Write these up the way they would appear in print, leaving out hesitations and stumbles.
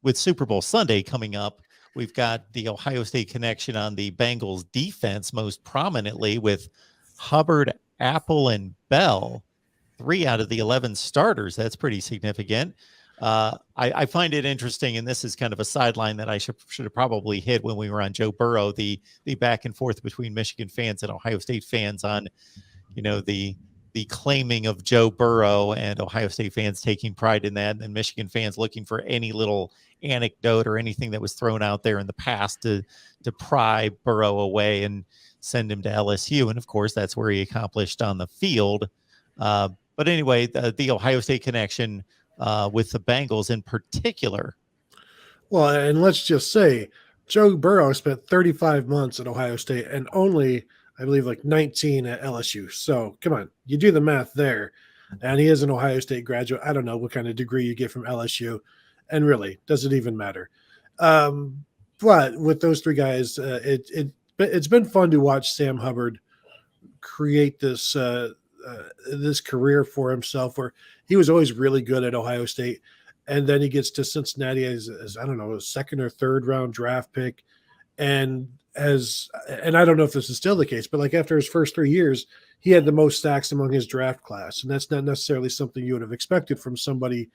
with Super Bowl Sunday coming up, we've got the Ohio State connection on the Bengals defense most prominently with Hubbard, Apple, and Bell. 3 out of the 11 starters. That's pretty significant. I find it interesting, and this is kind of a sideline that I should have probably hit when we were on Joe Burrow, the back and forth between Michigan fans and Ohio State fans on, the claiming of Joe Burrow and Ohio State fans taking pride in that, and Michigan fans looking for any little anecdote or anything that was thrown out there in the past to pry Burrow away and send him to LSU. And of course, that's where he accomplished on the field. But anyway, the Ohio State connection with the Bengals in particular. Well, and let's just say Joe Burrow spent 35 months at Ohio State and only, I believe, like 19 at LSU. So come on, you do the math there. And he is an Ohio State graduate. I don't know what kind of degree you get from LSU. And really, does it even matter? But with those three guys, it's been fun to watch Sam Hubbard create this this career for himself, where he was always really good at Ohio State, and then he gets to Cincinnati as I don't know, a second or third round draft pick, and I don't know if this is still the case, but like after his first 3 years, he had the most sacks among his draft class, and that's not necessarily something you would have expected from somebody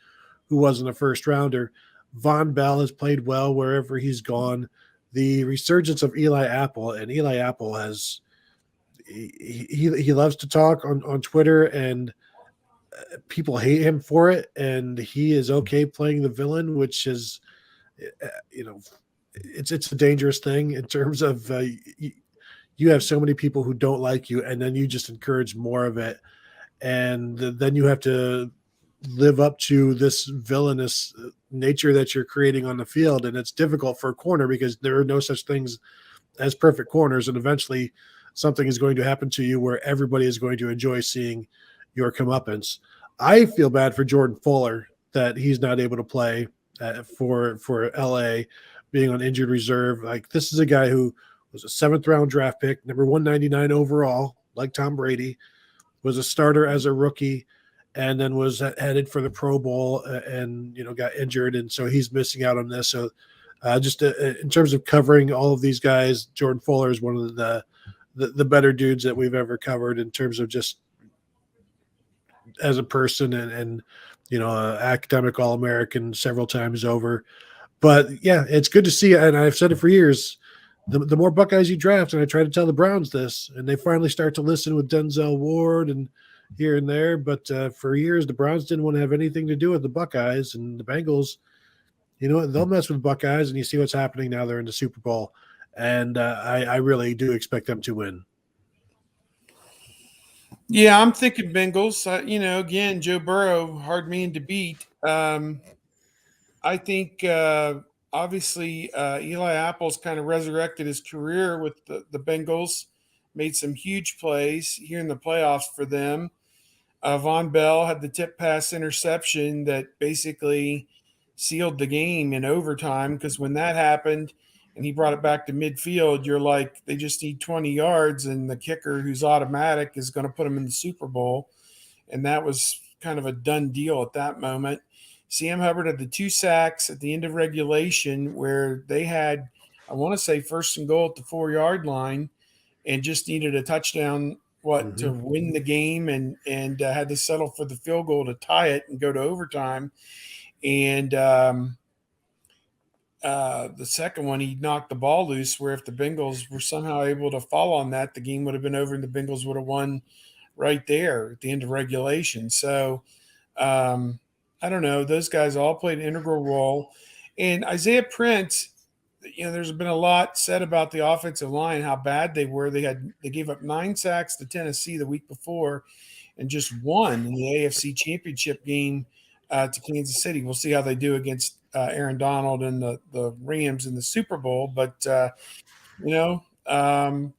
who wasn't a first rounder. Vonn Bell has played well wherever he's gone. The resurgence of Eli Apple, and Eli Apple has. He loves to talk on Twitter, and people hate him for it, and he is okay playing the villain, which is, it's a dangerous thing in terms of you have so many people who don't like you, and then you just encourage more of it, and then you have to live up to this villainous nature that you're creating on the field, and it's difficult for a corner because there are no such things as perfect corners, and eventually something is going to happen to you where everybody is going to enjoy seeing your comeuppance. I feel bad for Jordan Fuller that he's not able to play for LA, being on injured reserve. Like, this is a guy who was a 7th round draft pick, number 199 overall, like Tom Brady, was a starter as a rookie, and then was headed for the Pro Bowl and got injured, and so he's missing out on this. So in terms of covering all of these guys, Jordan Fuller is one of the better dudes that we've ever covered in terms of just as a person and academic All-American several times over. But yeah, it's good to see. And I've said it for years, the more Buckeyes you draft, and I try to tell the Browns this, and they finally start to listen with Denzel Ward and here and there. But for years, the Browns didn't want to have anything to do with the Buckeyes, and the Bengals, they'll mess with Buckeyes, and you see what's happening now. They're in the Super Bowl. And I really do expect them to win. Yeah, I'm thinking Bengals. Again, Joe Burrow, hard man to beat. I think obviously Eli Apple's kind of resurrected his career with the Bengals, made some huge plays here in the playoffs for them. Vonn Bell had the tip pass interception that basically sealed the game in overtime, because when that happened and he brought it back to midfield, you're like, they just need 20 yards, and the kicker, who's automatic, is going to put them in the Super Bowl. And that was kind of a done deal at that moment. Sam Hubbard had the 2 sacks at the end of regulation where they had, I want to say, 1st and goal at the 4-yard line and just needed a touchdown, to win the game, and had to settle for the field goal to tie it and go to overtime. And the second one, he knocked the ball loose, where if the Bengals were somehow able to fall on that, the game would have been over and the Bengals would have won right there at the end of regulation. So I don't know. Those guys all played an integral role. And Isaiah Prince, there's been a lot said about the offensive line, how bad they were. They gave up 9 sacks to Tennessee the week before and just won in the AFC Championship game to Kansas City. We'll see how they do against Aaron Donald and the Rams in the Super Bowl. But,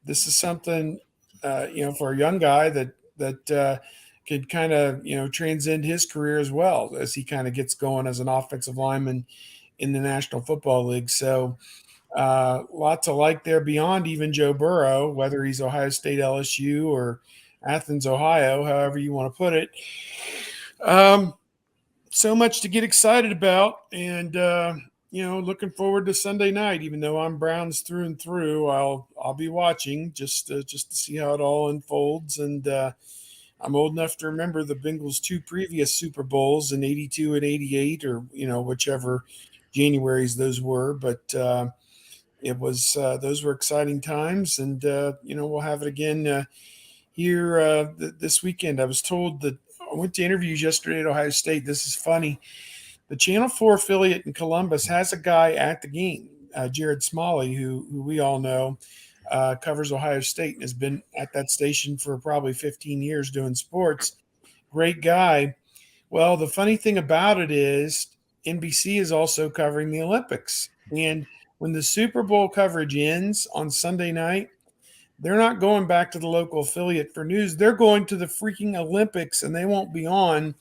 this is something, for a young guy that could kind of, transcend his career as well as he kind of gets going as an offensive lineman in the National Football League. So lots of like there beyond even Joe Burrow, whether he's Ohio State, LSU, or Athens, Ohio, however you want to put it. So much to get excited about. And, looking forward to Sunday night. Even though I'm Browns through and through, I'll be watching just to see how it all unfolds. And I'm old enough to remember the Bengals' two previous Super Bowls in '82 and '88, or whichever Januaries those were. But it was those were exciting times, and we'll have it again here this weekend. I was told that I went to interviews yesterday at Ohio State. This is funny. The Channel 4 affiliate in Columbus has a guy at the game, Jared Smalley, who we all know covers Ohio State and has been at that station for probably 15 years doing sports. Great guy. Well, the funny thing about it is NBC is also covering the Olympics. And when the Super Bowl coverage ends on Sunday night, they're not going back to the local affiliate for news. They're going to the freaking Olympics, and they won't be on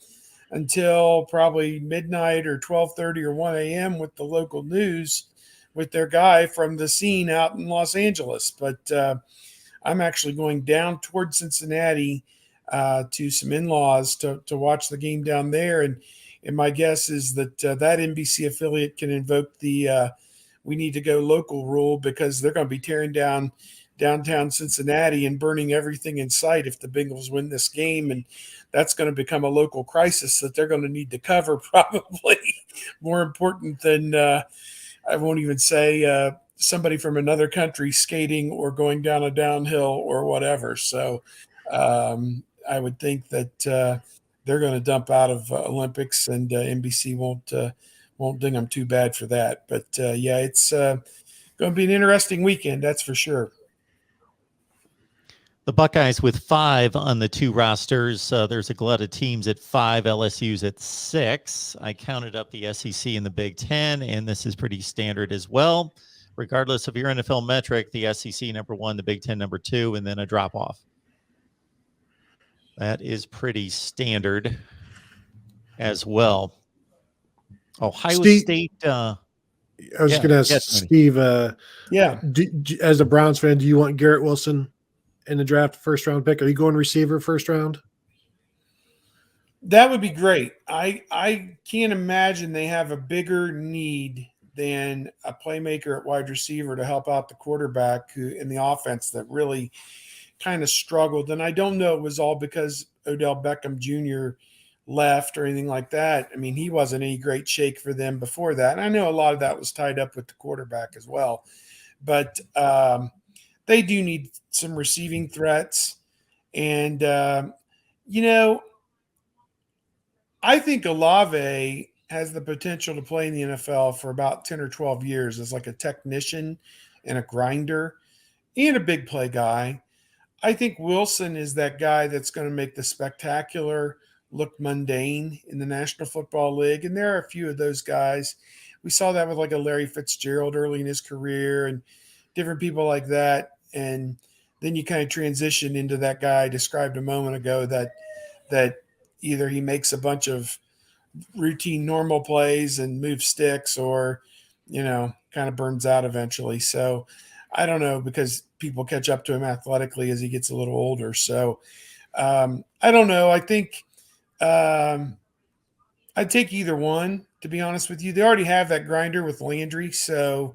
until probably midnight or 12:30 or 1 a.m. with the local news with their guy from the scene out in Los Angeles. But I'm actually going down towards Cincinnati to some in-laws to watch the game down there. And my guess is that that NBC affiliate can invoke the we need to go local rule, because they're going to be tearing down downtown Cincinnati and burning everything in sight if the Bengals win this game. And that's going to become a local crisis that they're going to need to cover, probably more important than I won't even say somebody from another country skating or going down a downhill or whatever. So I would think that they're going to dump out of Olympics, and NBC won't ding them too bad for that. But yeah, it's going to be an interesting weekend, that's for sure. The Buckeyes with 5 on the 2 rosters. There's a glut of teams at 5, LSU's at 6. I counted up the SEC and the Big Ten, and this is pretty standard as well. Regardless of your NFL metric, the SEC number 1, the Big Ten number 2, and then a drop-off. That is pretty standard as well. Ohio State. I was going to ask Steve, as a Browns fan, do you want Garrett Wilson in the draft, first round pick? Are you going receiver first round? That would be great. I can't imagine they have a bigger need than a playmaker at wide receiver to help out the quarterback who in the offense that really kind of struggled. And I don't know it was all because Odell Beckham Jr. left or anything like that. I mean, he wasn't any great shake for them before that. And I know a lot of that was tied up with the quarterback as well. But they do need some receiving threats. And, I think Olave has the potential to play in the NFL for about 10 or 12 years as like a technician and a grinder and a big play guy. I think Wilson is that guy that's going to make the spectacular look mundane in the National Football League. And there are a few of those guys. We saw that with like a Larry Fitzgerald early in his career and different people like that. And then you kind of transition into that guy I described a moment ago that either he makes a bunch of routine normal plays and moves sticks or, kind of burns out eventually. So I don't know, because people catch up to him athletically as he gets a little older. So I don't know. I think I'd take either one, to be honest with you. They already have that grinder with Landry. So,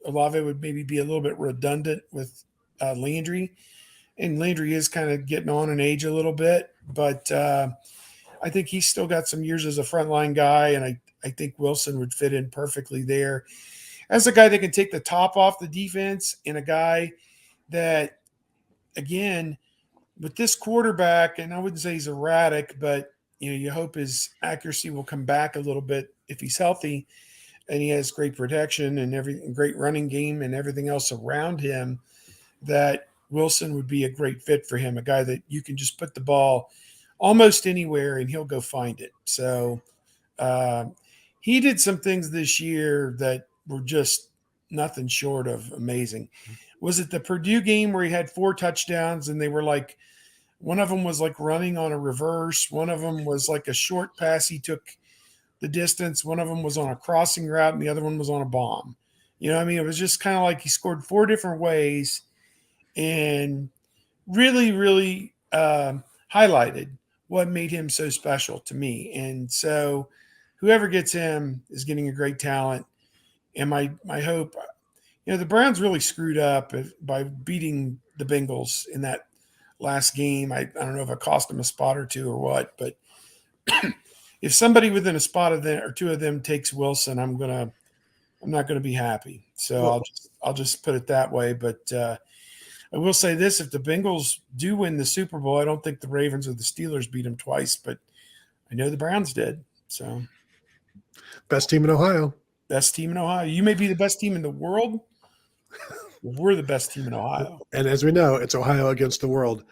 Olave would maybe be a little bit redundant with Landry. And Landry is kind of getting on in age a little bit. But I think he's still got some years as a frontline guy. And I think Wilson would fit in perfectly there as a guy that can take the top off the defense, and a guy that, again, with this quarterback, and I wouldn't say he's erratic, but you hope his accuracy will come back a little bit if he's healthy, and he has great protection and great running game and everything else around him, that Wilson would be a great fit for him, a guy that you can just put the ball almost anywhere and he'll go find it. So he did some things this year that were just nothing short of amazing. Was it the Purdue game where he had 4 touchdowns and they were like, one of them was like running on a reverse. One of them was like a short pass. He took the distance. One of them was on a crossing route and the other one was on a bomb. It was just kind of like he scored 4 different ways and really, really highlighted what made him so special to me. And so whoever gets him is getting a great talent. And my hope, the Browns really screwed up by beating the Bengals in that last game. I don't know if it cost them a spot or two or what, but if somebody within a spot of them or two of them takes Wilson, I'm not gonna be happy. So I'll just put it that way. But I will say this: if the Bengals do win the Super Bowl, I don't think the Ravens or the Steelers beat them twice, but I know the Browns did. So Best team in Ohio. best team in Ohio. You may be the best team in the world. We're the best team in Ohio. And as we know, it's Ohio against the world.